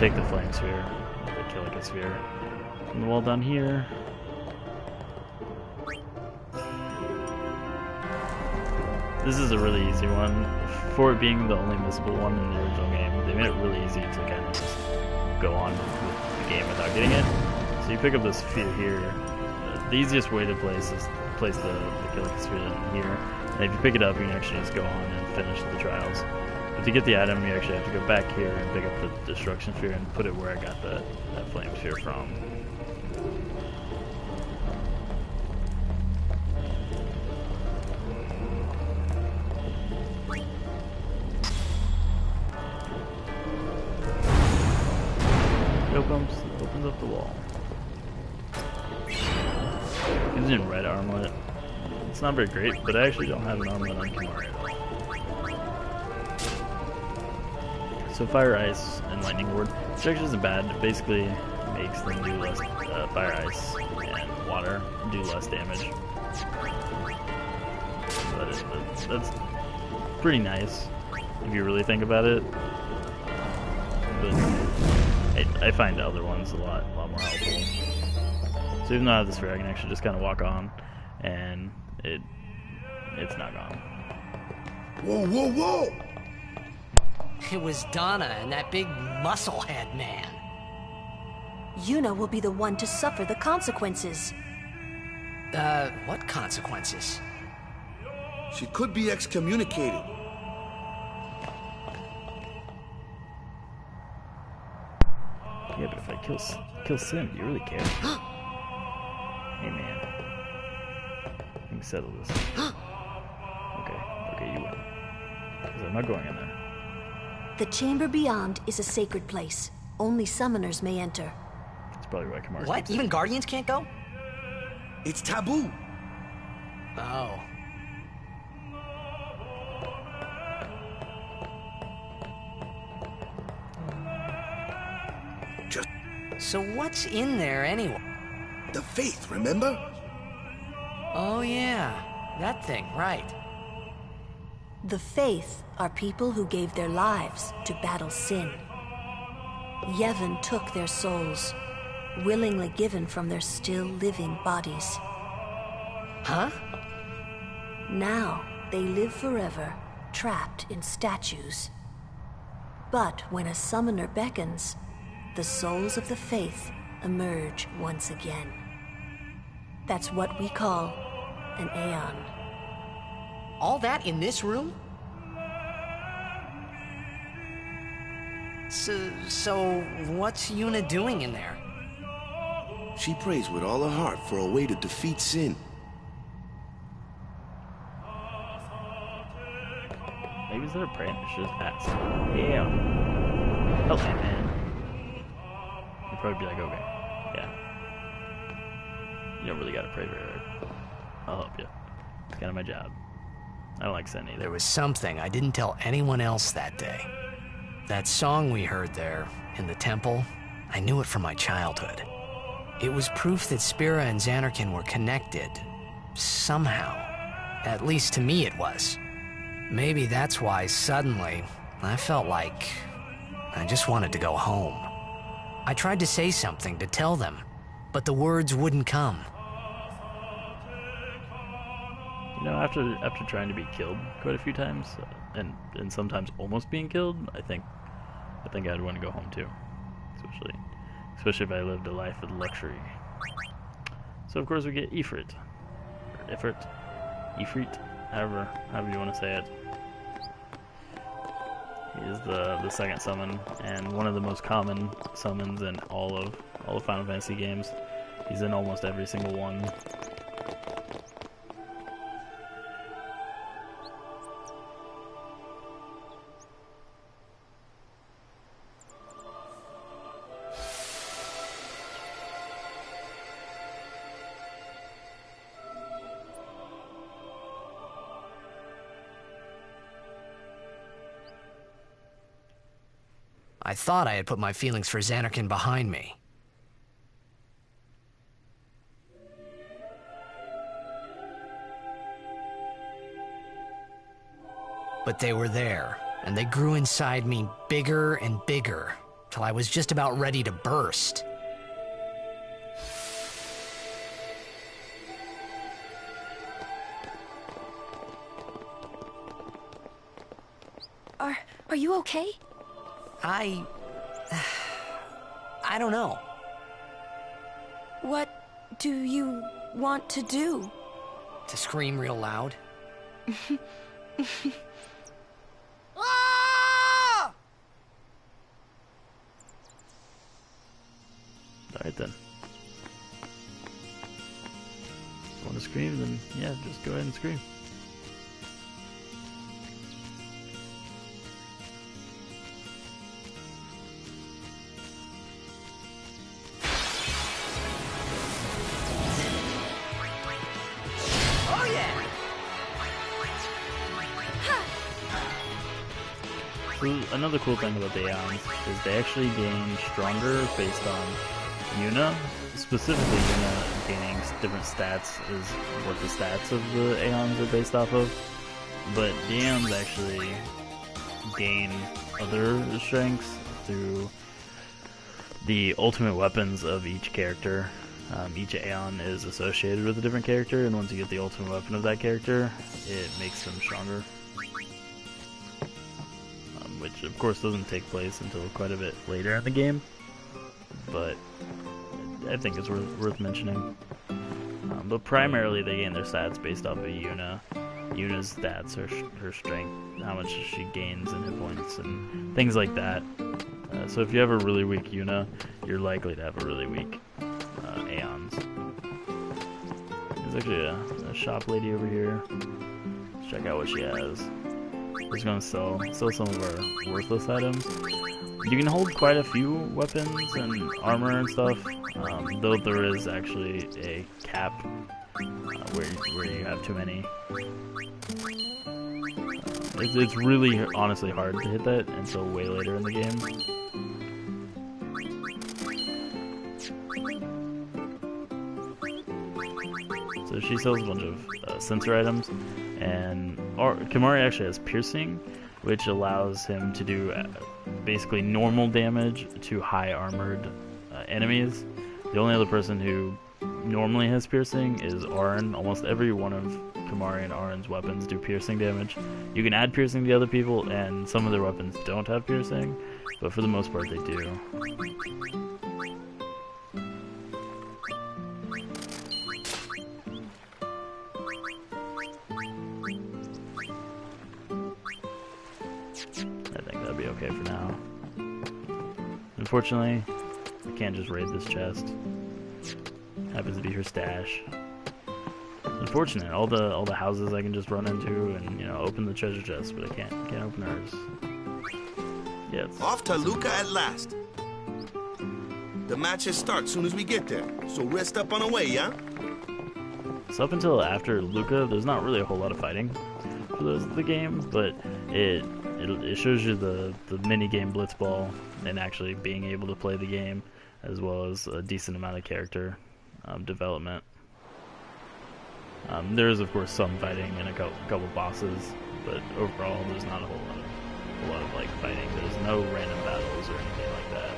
take the flame sphere, the Kilika sphere, from the wall down here. This is a really easy one. For it being the only missable one in the original game, they made it really easy to kind of just go on with the game without getting it. So you pick up this sphere here. The easiest way to place is place the Kilika sphere in here. And if you pick it up, you can actually just go on and finish the trials. But to get the item, you actually have to go back here and pick up the destruction sphere and put it where I got that flame sphere from. It opens up the wall. Gives you a red armlet. It's not very great, but I actually don't have an armlet on Kimaru. So fire, ice, and lightning ward. This actually isn't bad. It basically makes them do less fire, ice, and water do less damage. That's pretty nice if you really think about it. But I find the other ones a lot more helpful. So even though I have this sphere, I can actually just kind of walk on, and it's not gone. Whoa, whoa, whoa! It was Donna and that big musclehead man. Yuna will be the one to suffer the consequences. What consequences? She could be excommunicated. Yeah, but if I kill Sin, do you really care? Hey man, we can settle this. Okay, you win. Because I'm not going in there. The chamber beyond is a sacred place. Only summoners may enter. That's probably why Kimaru. What? Even Guardians can't go? It's taboo. Oh. So what's in there anyway? The faith, remember? Oh yeah, that thing, right. The faith are people who gave their lives to battle sin. Yevon took their souls, willingly given from their still living bodies. Huh? Now they live forever, trapped in statues. But when a summoner beckons, the souls of the faith emerge once again. That's what we call an Aeon. All that in this room? So what's Yuna doing in there? She prays with all her heart for a way to defeat sin. Maybe instead of praying, it's just ask. Yeah. Help me, man. You'd probably be like, okay. Yeah. You don't really gotta pray very hard. I'll help you. It's kind of my job. I don't like Sin either. There was something I didn't tell anyone else that day. That song we heard there, in the temple, I knew it from my childhood. It was proof that Spira and Xanarkin were connected. Somehow. At least to me it was. Maybe that's why suddenly I felt like I just wanted to go home. I tried to say something to tell them, but the words wouldn't come. You know, after trying to be killed quite a few times, and sometimes almost being killed, I think I'd want to go home too. Especially if I lived a life of luxury. So of course we get Ifrit, or Ifrit, however you want to say it. He is the second summon, and one of the most common summons in all of Final Fantasy games. He's in almost every single one. I thought I had put my feelings for Xanarkin behind me. But they were there, and they grew inside me bigger and bigger, till I was just about ready to burst. Are you okay? I don't know. What do you want to do? To scream real loud. Alright then. Want to scream? Then yeah, just go ahead and scream. Oh yeah! So another cool thing about the Aeons is they actually gain stronger based on Yuna. Specifically, Yuna gaining different stats is what the stats of the Aeons are based off of. But the Aeons actually gain other strengths through the ultimate weapons of each character. Each Aeon is associated with a different character, and once you get the ultimate weapon of that character, it makes them stronger. Which of course doesn't take place until quite a bit later in the game, but I think it's worth mentioning. But primarily they gain their stats based off of Yuna. Yuna's stats are her strength, how much she gains in hit points, and things like that. So if you have a really weak Yuna, you're likely to have a really weak Aeons. There's actually a shop lady over here. Let's check out what she has. We're just gonna sell some of our worthless items. You can hold quite a few weapons and armor and stuff, though there is actually a cap where you have too many. It's really honestly hard to hit that until way later in the game. So she sells a bunch of sensor items, and Kimari actually has piercing, which allows him to do basically normal damage to high armored enemies. The only other person who normally has piercing is Auron. Almost every one of Kimari and Auron's weapons do piercing damage. You can add piercing to other people, and some of their weapons don't have piercing, but for the most part they do. Okay for now. Unfortunately, I can't just raid this chest. Happens to be her stash. Unfortunate. All the houses I can just run into and open the treasure chest, but I can't open hers. Yeah. Off to Luca at last. The matches start soon as we get there, so rest up on the way, yeah? So up until after Luca, there's not really a whole lot of fighting for the game, but it shows you the mini-game Blitzball and actually being able to play the game, as well as a decent amount of character development. There is, of course, some fighting and a couple bosses, but overall there's not a whole lot of like fighting. There's no random battles or anything like that.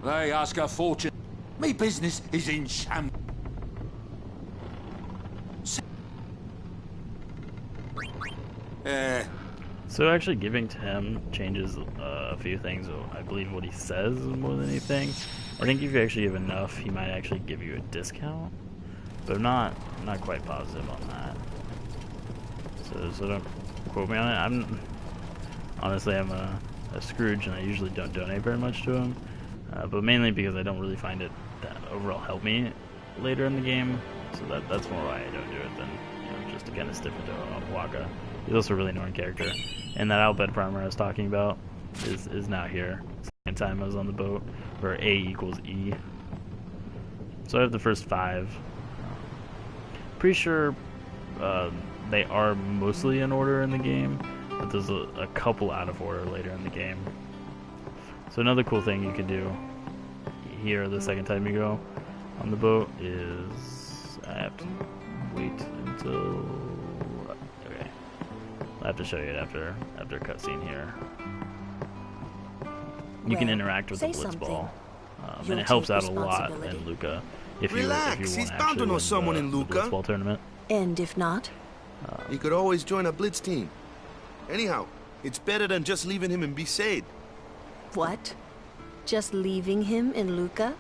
They ask a fortune. Me business is in shambles. So actually giving to him changes a few things. I believe what he says more than anything. I think if you actually give enough, he might actually give you a discount. But I'm not quite positive on that. So don't quote me on it. Honestly, I'm a Scrooge, and I usually don't donate very much to him. But mainly because I don't really find it that overall help me later in the game. So that's more why I don't do it than just to kind of stick into Waka. He's also a really annoying character. And that Albed primer I was talking about is now here. Second time I was on the boat, where A equals E. So I have the first 5. Pretty sure they are mostly in order in the game, but there's a couple out of order later in the game. So another cool thing you can do here the second time you go on the boat is I have to wait until... Okay. I'll have to show you it after a cutscene here. You can interact with the Blitzball, and it helps out a lot in Luca if you want to he's bound to know someone in Luca. Blitzball tournament. And if not? He could always join a Blitz team. Anyhow, it's better than just leaving him in Besaid. What? Just leaving him in Luca?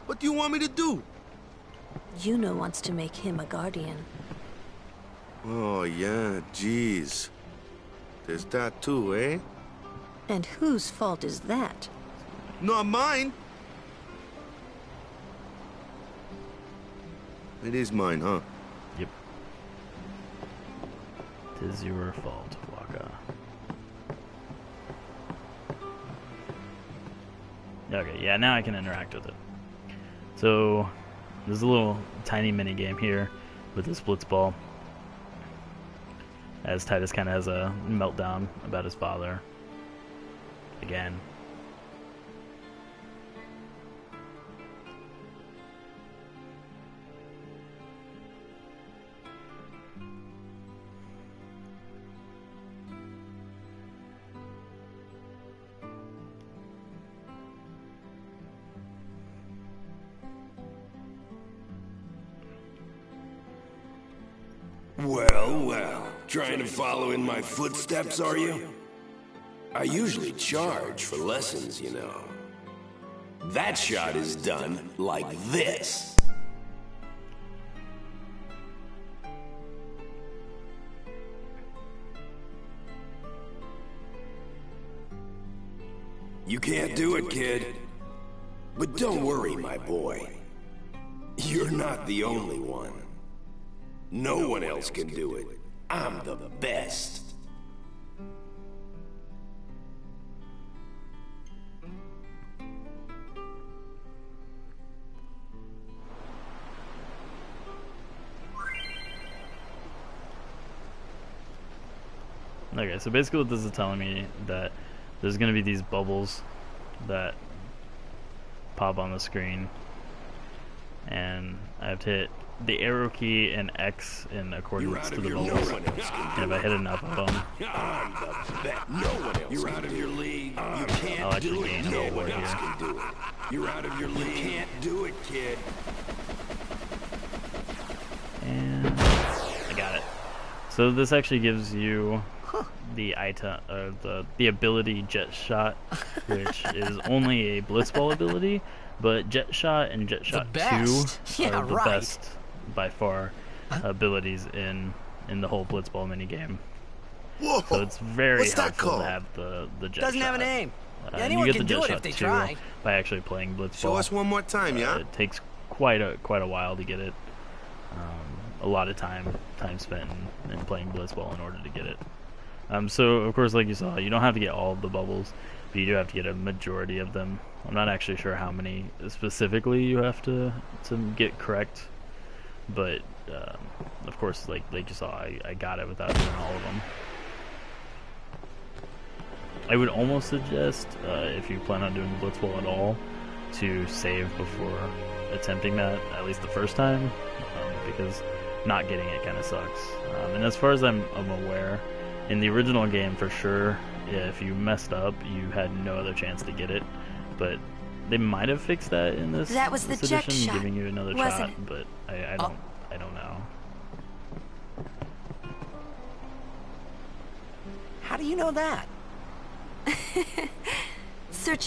What do you want me to do? Yuno wants to make him a guardian. Oh, yeah, jeez. There's that too, eh? And whose fault is that? Not mine. It is mine, huh? Yep. 'Tis your fault, Waka. Okay, yeah, now I can interact with it. So, there's a little tiny mini game here with this Blitzball, as Titus kind of has a meltdown about his father. Again. Well, well. Trying to follow in my footsteps, are you? I usually charge for lessons, you know. That shot is done like this. You can't do it, kid. But don't worry, my boy. You're not the only one. No one else can do it. I'm the best. Okay, so basically what this is telling me that there's going to be these bubbles that pop on the screen, and I have to hit the arrow key and X in accordance to the bubbles, and if I hit enough of them, You're out of your league. You can't I'll actually do gain it. a No reward one else here. can do it. You're out of your league. You can't do it, kid. And I got it. So this actually gives you the item, the ability Jet Shot, which is only a Blitzball ability, but Jet Shot and Jet Shot 2 Yeah, are the right. best by far abilities in the whole Blitzball minigame. Whoa! So it's very What's that helpful called? to have the Jet Doesn't Shot. have a name. And Anyone you get can the do Jet it if Shot they 2 try. by actually playing Blitzball. Show us one more time, yeah? It takes quite a while to get it. A lot of time spent in playing Blitzball in order to get it. So of course, like you saw, you don't have to get all of the bubbles, but you do have to get a majority of them. I'm not actually sure how many specifically you have to get correct, but of course, like you saw, I got it without doing all of them. I would almost suggest, if you plan on doing Blitzball at all, to save before attempting that, at least the first time, because not getting it kind of sucks. And as far as I'm aware, in the original game, for sure, if you messed up, you had no other chance to get it. But they might have fixed that in this, That was this the Jet edition, shot, giving you another wasn't shot. it? But I don't know. How do you know that? Sir Jack